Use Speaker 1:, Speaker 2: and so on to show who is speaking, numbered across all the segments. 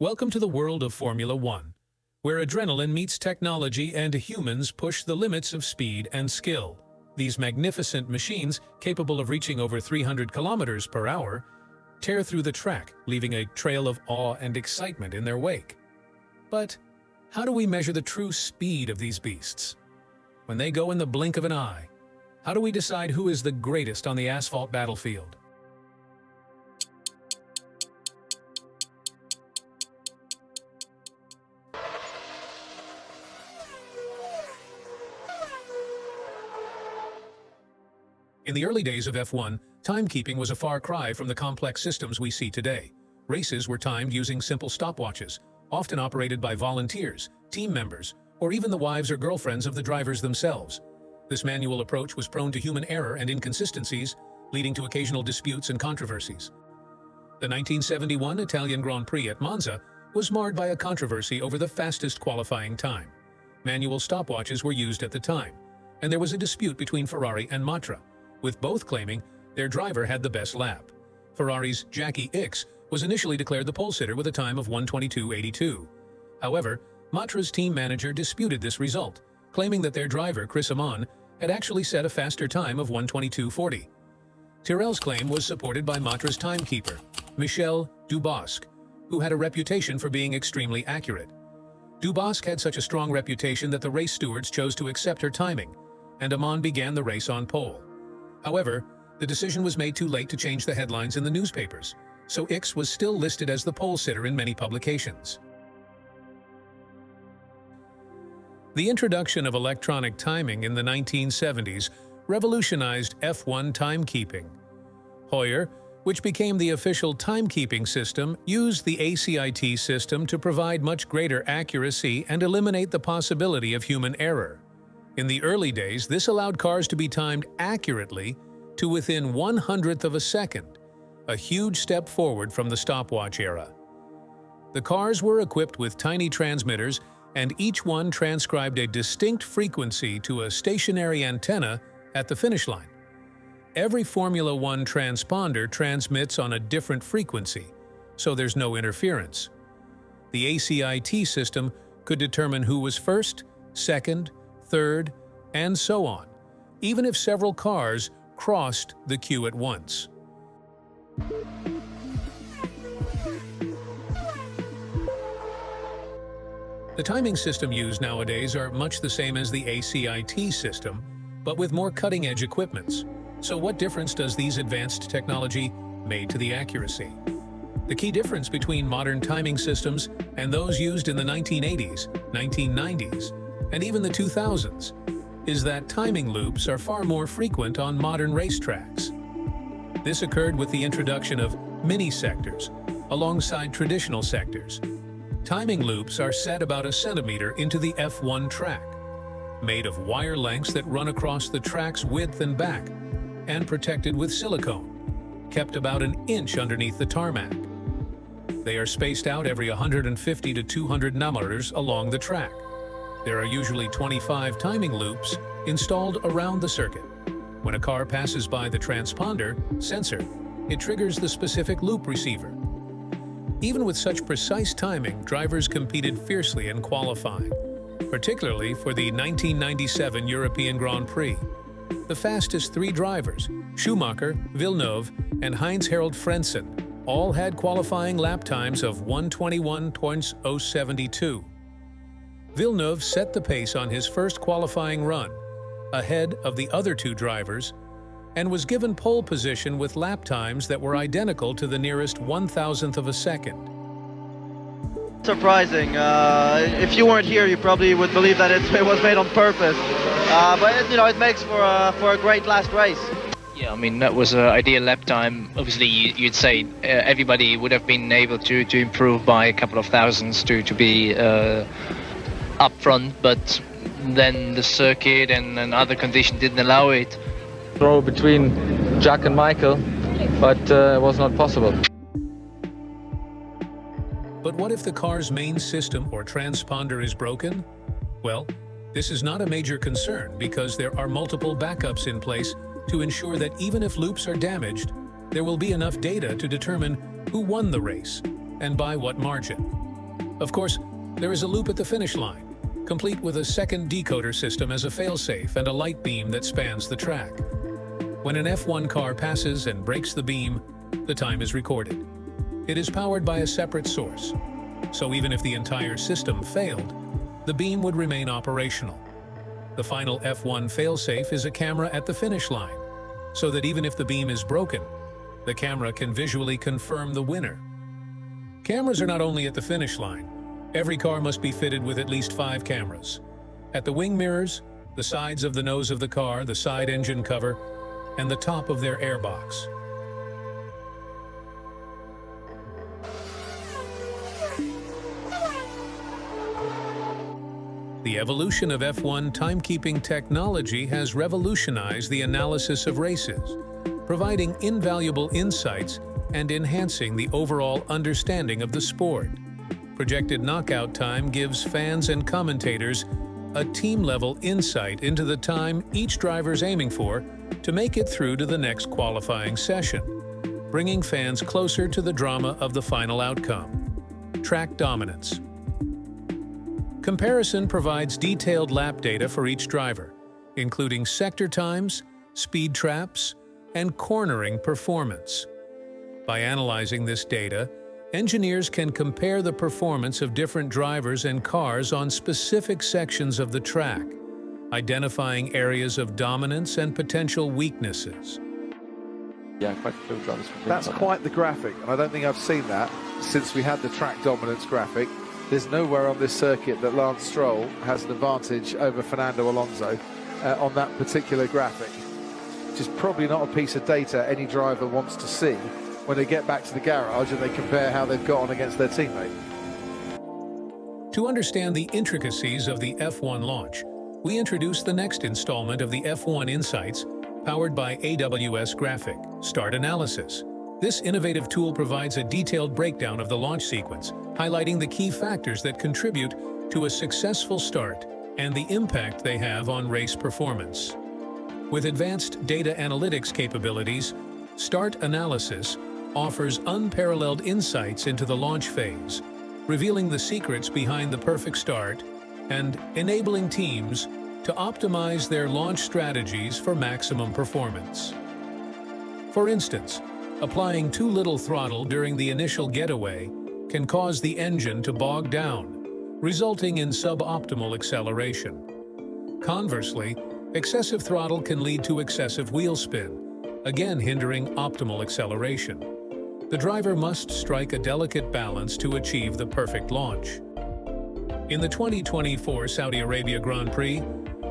Speaker 1: Welcome to the world of Formula One, where adrenaline meets technology and humans push the limits of speed and skill. These magnificent machines, capable of reaching over 300 kilometers per hour, tear through the track, leaving a trail of awe and excitement in their wake. But how do we measure the true speed of these beasts? When they go in the blink of an eye, how do we decide who is the greatest on the asphalt battlefield? In the early days of F1, timekeeping was a far cry from the complex systems we see today. Races were timed using simple stopwatches, often operated by volunteers, team members, or even the wives or girlfriends of the drivers themselves. This manual approach was prone to human error and inconsistencies, leading to occasional disputes and controversies. The 1971 Italian Grand Prix at Monza was marred by a controversy over the fastest qualifying time. Manual stopwatches were used at the time, and there was a dispute between Ferrari and Matra, with both claiming their driver had the best lap. Ferrari's Jackie Ickx was initially declared the pole sitter with a time of 1:22.82. However, Matra's team manager disputed this result, claiming that their driver, Chris Amon, had actually set a faster time of 1:22.40. Tyrrell's claim was supported by Matra's timekeeper, Michel Dubosc, who had a reputation for being extremely accurate. Dubosc had such a strong reputation that the race stewards chose to accept her timing, and Amon began the race on pole. However, the decision was made too late to change the headlines in the newspapers, so Ickx was still listed as the pole sitter in many publications. The introduction of electronic timing in the 1970s revolutionized F1 timekeeping. Heuer, which became the official timekeeping system, used the ACIT system to provide much greater accuracy and eliminate the possibility of human error. In the early days, this allowed cars to be timed accurately to within 1/100th of a second, a huge step forward from the stopwatch era. The cars were equipped with tiny transmitters, and each one transcribed a distinct frequency to a stationary antenna at the finish line. Every Formula One transponder transmits on a different frequency, so there's no interference. The ACIT system could determine who was first, second, third, and so on, even if several cars crossed the queue at once. The timing system used nowadays are much the same as the ACIT system, but with more cutting-edge equipments. So what difference does these advanced technology make to the accuracy? The key difference between modern timing systems and those used in the 1980s, 1990s, and even the 2000s is that timing loops are far more frequent on modern racetracks. This occurred with the introduction of mini-sectors alongside traditional sectors. Timing loops are set about 1 centimeter into the F1 track, made of wire lengths that run across the track's width and back, and protected with silicone, kept about 1 inch underneath the tarmac. They are spaced out every 150 to 200 nanometers along the track. There are usually 25 timing loops installed around the circuit. When a car passes by the transponder sensor, it triggers the specific loop receiver. Even with such precise timing, drivers competed fiercely in qualifying, particularly for the 1997 European Grand Prix. The fastest 3 drivers, Schumacher, Villeneuve, and Heinz-Harald Frentzen, all had qualifying lap times of 1:21.072. Villeneuve set the pace on his first qualifying run, ahead of the other 2 drivers, and was given pole position with lap times that were identical to the nearest 1,000th of a second.
Speaker 2: Surprising. If you weren't here, you probably would believe that it was made on purpose. But it makes for a great last race.
Speaker 3: Yeah, I mean, that was an ideal lap time. Obviously, you'd say everybody would have been able to improve by a couple of thousands to be up front, but then the circuit and other conditions didn't allow it.
Speaker 4: Throw between Jack and Michael, but it was not possible.
Speaker 1: But what if the car's main system or transponder is broken? Well, this is not a major concern because there are multiple backups in place to ensure that even if loops are damaged, there will be enough data to determine who won the race and by what margin. Of course, there is a loop at the finish line, complete with a second decoder system as a failsafe and a light beam that spans the track. When an F1 car passes and breaks the beam, the time is recorded. It is powered by a separate source, so even if the entire system failed, the beam would remain operational. The final F1 failsafe is a camera at the finish line, so that even if the beam is broken, the camera can visually confirm the winner. Cameras are not only at the finish line. Every car must be fitted with at least 5 cameras. At the wing mirrors, the sides of the nose of the car, the side engine cover, and the top of their airbox. The evolution of F1 timekeeping technology has revolutionized the analysis of races, providing invaluable insights and enhancing the overall understanding of the sport. Projected knockout time gives fans and commentators a team-level insight into the time each driver's aiming for to make it through to the next qualifying session, bringing fans closer to the drama of the final outcome. Track dominance. Comparison provides detailed lap data for each driver, including sector times, speed traps, and cornering performance. By analyzing this data, engineers can compare the performance of different drivers and cars on specific sections of the track, identifying areas of dominance and potential weaknesses.
Speaker 5: Yeah, quite a few drivers.
Speaker 6: That's quite the graphic, and I don't think I've seen that since we had the track dominance graphic. There's nowhere on this circuit that Lance Stroll has an advantage over Fernando Alonso on that particular graphic, which is probably not a piece of data any driver wants to see when they get back to the garage and they compare how they've got on against their teammate.
Speaker 1: To understand the intricacies of the F1 launch, we introduce the next installment of the F1 Insights, powered by AWS Graphic, Start Analysis. This innovative tool provides a detailed breakdown of the launch sequence, highlighting the key factors that contribute to a successful start and the impact they have on race performance. With advanced data analytics capabilities, Start Analysis offers unparalleled insights into the launch phase, revealing the secrets behind the perfect start and enabling teams to optimize their launch strategies for maximum performance. For instance, applying too little throttle during the initial getaway can cause the engine to bog down, resulting in suboptimal acceleration. Conversely, excessive throttle can lead to excessive wheel spin, again hindering optimal acceleration. The driver must strike a delicate balance to achieve the perfect launch. In the 2024 Saudi Arabia Grand Prix,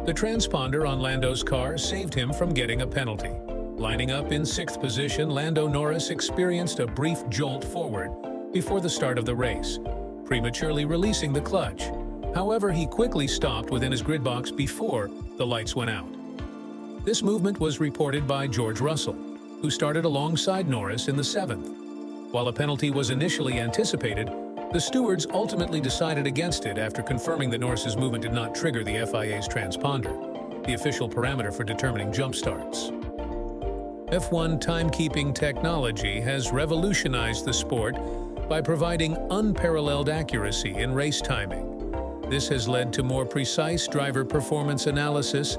Speaker 1: the transponder on Lando's car saved him from getting a penalty. Lining up in 6th position, Lando Norris experienced a brief jolt forward before the start of the race, prematurely releasing the clutch. However, he quickly stopped within his grid box before the lights went out. This movement was reported by George Russell, who started alongside Norris in the 7th. While a penalty was initially anticipated, the stewards ultimately decided against it after confirming that Norris's movement did not trigger the FIA's transponder, the official parameter for determining jump starts. F1 timekeeping technology has revolutionized the sport by providing unparalleled accuracy in race timing. This has led to more precise driver performance analysis,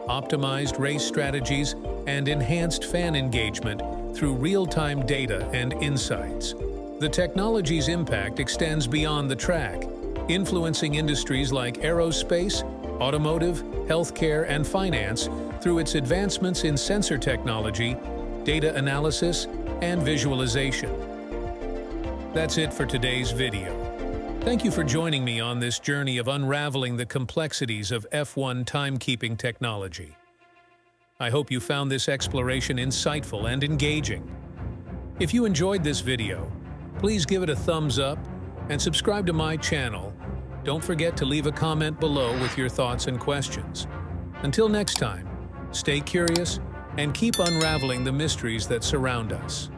Speaker 1: optimized race strategies, and enhanced fan engagement through real-time data and insights. The technology's impact extends beyond the track, influencing industries like aerospace, automotive, healthcare, and finance through its advancements in sensor technology, data analysis, and visualization. That's it for today's video. Thank you for joining me on this journey of unraveling the complexities of F1 timekeeping technology. I hope you found this exploration insightful and engaging. If you enjoyed this video, please give it a thumbs up and subscribe to my channel. Don't forget to leave a comment below with your thoughts and questions. Until next time, stay curious and keep unraveling the mysteries that surround us.